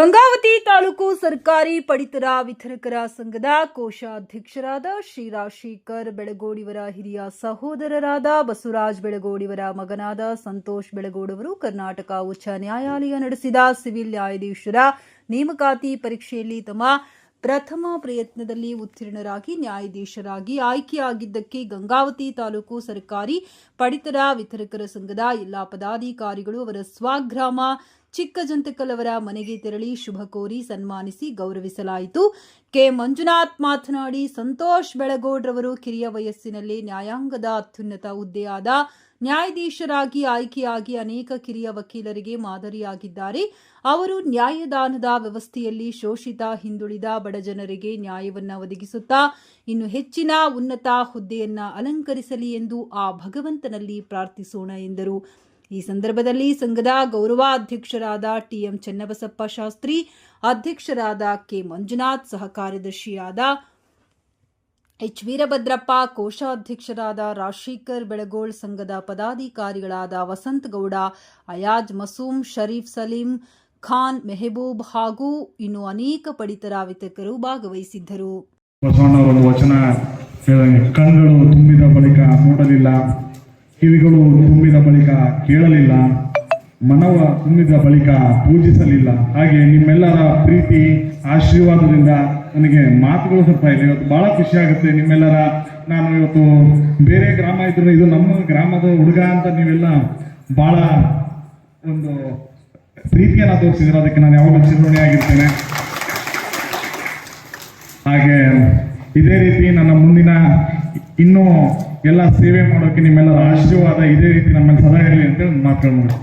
ಗಂಗಾವತಿ ತಾಲೂಕು ಸರ್ಕಾರಿ ಪಡಿತರ ವಿತರಕರ ಸಂಘದ ಕೋಶಾಧ್ಯಕ್ಷರಾದ ಶ್ರೀ ರಾಜಶೇಖರ್ ಬೆಳಗೋಡಿಯವರ ಹಿರಿಯ ಸಹೋದರರಾದ ಬಸವರಾಜ್ ಬೆಳಗೋಡಿಯವರ ಮಗನಾದ ಸಂತೋಷ್ ಬೆಳಗೋಡವರು ಕರ್ನಾಟಕ ಉಚ್ಚ ನ್ಯಾಯಾಲಯ ನಡೆಸಿದ ಸಿವಿಲ್ ನ್ಯಾಯಾಧೀಶರ ನೇಮಕಾತಿ ಪರೀಕ್ಷೆಯಲ್ಲಿ ತಮ್ಮ ಪ್ರಥಮ ಪ್ರಯತ್ನದಲ್ಲಿ ಉತ್ತೀರ್ಣರಾಗಿ ನ್ಯಾಯಾಧೀಶರಾಗಿ ಆಯ್ಕೆಯಾಗಿದ್ದಕ್ಕೆ ಗಂಗಾವತಿ ತಾಲೂಕು ಸರ್ಕಾರಿ ಪಡಿತರ ವಿತರಕರ ಸಂಘದ ಎಲ್ಲಾ ಪದಾಧಿಕಾರಿಗಳು ಅವರ ಸ್ವಗ್ರಾಮ ಚಿಕ್ಕಜಂತಕಲ್ ಅವರ ಮನೆಗೆ ತೆರಳಿ ಶುಭ ಕೋರಿ ಸನ್ಮಾನಿಸಿ ಗೌರವಿಸಲಾಯಿತು. ಕೆ ಮಂಜುನಾಥ್ ಮಾತನಾಡಿ, ಸಂತೋಷ್ ಬೆಳಗೋಡ್ರವರು ಕಿರಿಯ ವಯಸ್ಸಿನಲ್ಲಿ ನ್ಯಾಯಾಂಗದ ಅತ್ಯುನ್ನತ ಹುದ್ದೆಯಾದ ನ್ಯಾಯಾಧೀಶರಾಗಿ ಆಯ್ಕೆಯಾಗಿ ಅನೇಕ ಕಿರಿಯ ವಕೀಲರಿಗೆ ಮಾದರಿಯಾಗಿದ್ದಾರೆ. ಅವರು ನ್ಯಾಯದಾನದ ವ್ಯವಸ್ಥೆಯಲ್ಲಿ ಶೋಷಿತ ಹಿಂದುಳಿದ ಬಡಜನರಿಗೆ ನ್ಯಾಯವನ್ನು ಒದಗಿಸುತ್ತಾ ಇನ್ನು ಹೆಚ್ಚಿನ ಉನ್ನತ ಹುದ್ದೆಯನ್ನ ಅಲಂಕರಿಸಲಿ ಎಂದು ಆ ಭಗವಂತನಲ್ಲಿ ಪ್ರಾರ್ಥಿಸೋಣ ಎಂದರು. ಈ ಸಂದರ್ಭದಲ್ಲಿ ಸಂಘದ ಗೌರವಾಧ್ಯಕ್ಷರಾದ ಟಿಎಂ ಚೆನ್ನಬಸಪ್ಪ ಶಾಸ್ತ್ರಿ, ಅಧ್ಯಕ್ಷರಾದ ಕೆ ಮಂಜುನಾಥ್, ಸಹ ಕಾರ್ಯದರ್ಶಿಯಾದ ಎಚ್ ವೀರಭದ್ರಪ್ಪ, ಕೋಶಾಧ್ಯಕ್ಷರಾದ ರಾಜಶೇಖರ್ ಬೆಳಗೋಳ್, ಸಂಘದ ಪದಾಧಿಕಾರಿಗಳಾದ ವಸಂತ್ ಗೌಡ, ಅಯಾಜ್ ಮಸೂಮ್, ಶರೀಫ್ ಸಲೀಂ ಖಾನ್, ಮೆಹಬೂಬ್ ಹಾಗೂ ಇನ್ನು ಅನೇಕ ಪಡಿತರ ವಿತರಕರು ಭಾಗವಹಿಸಿದ್ದರು. ಬಸವಣ್ಣವರ ವಚನ ಕಣ್ಣುಗಳು ತುಂಬಿದ ಬಳಿಕ ನೋಡಲಿಲ್ಲ, ಕಿವಿಗಳು ತುಂಬಿದ ಬಳಿಕ ಕೇಳಲಿಲ್ಲ, ಮನವ ತುಂಬಿದ ಬಳಿಕ ಪೂಜಿಸಲಿಲ್ಲ. ಹಾಗೆ ನಿಮ್ಮೆಲ್ಲರ ಪ್ರೀತಿ ಆಶೀರ್ವಾದದಿಂದ ನನಗೆ ಮಾತುಗಳು ಸ್ವಲ್ಪ ಇದೆ. ಇವತ್ತು ಬಹಳ ಖುಷಿ ಆಗುತ್ತೆ. ನಿಮ್ಮೆಲ್ಲರ ನಾನು ಇವತ್ತು ಬೇರೆ ಗ್ರಾಮ ಇದ್ರು ಇದು ನಮ್ಮ ಗ್ರಾಮದ ಹುಡುಗ ಅಂತ ನೀವೆಲ್ಲ ಬಹಳ ಒಂದು ಪ್ರೀತಿಯನ್ನ ತೋರಿಸಿದ್ರೆ ಅದಕ್ಕೆ ನಾನು ಯಾವಾಗಲೂ ಚಿರಋಣಿಯಾಗಿರ್ತೇನೆ. ಹಾಗೆ ಇದೇ ರೀತಿ ನನ್ನ ಮುಂದಿನ ಇನ್ನೂ ಎಲ್ಲ ಸೇವೆ ಮಾಡೋಕೆ ನಿಮ್ಮೆಲ್ಲರ ಆಶೀರ್ವಾದ ಇದೇ ರೀತಿ ನಮ್ಮಲ್ಲಿ ಸದಾ ಇರಲಿ ಅಂತ ಮಾತುಗಳು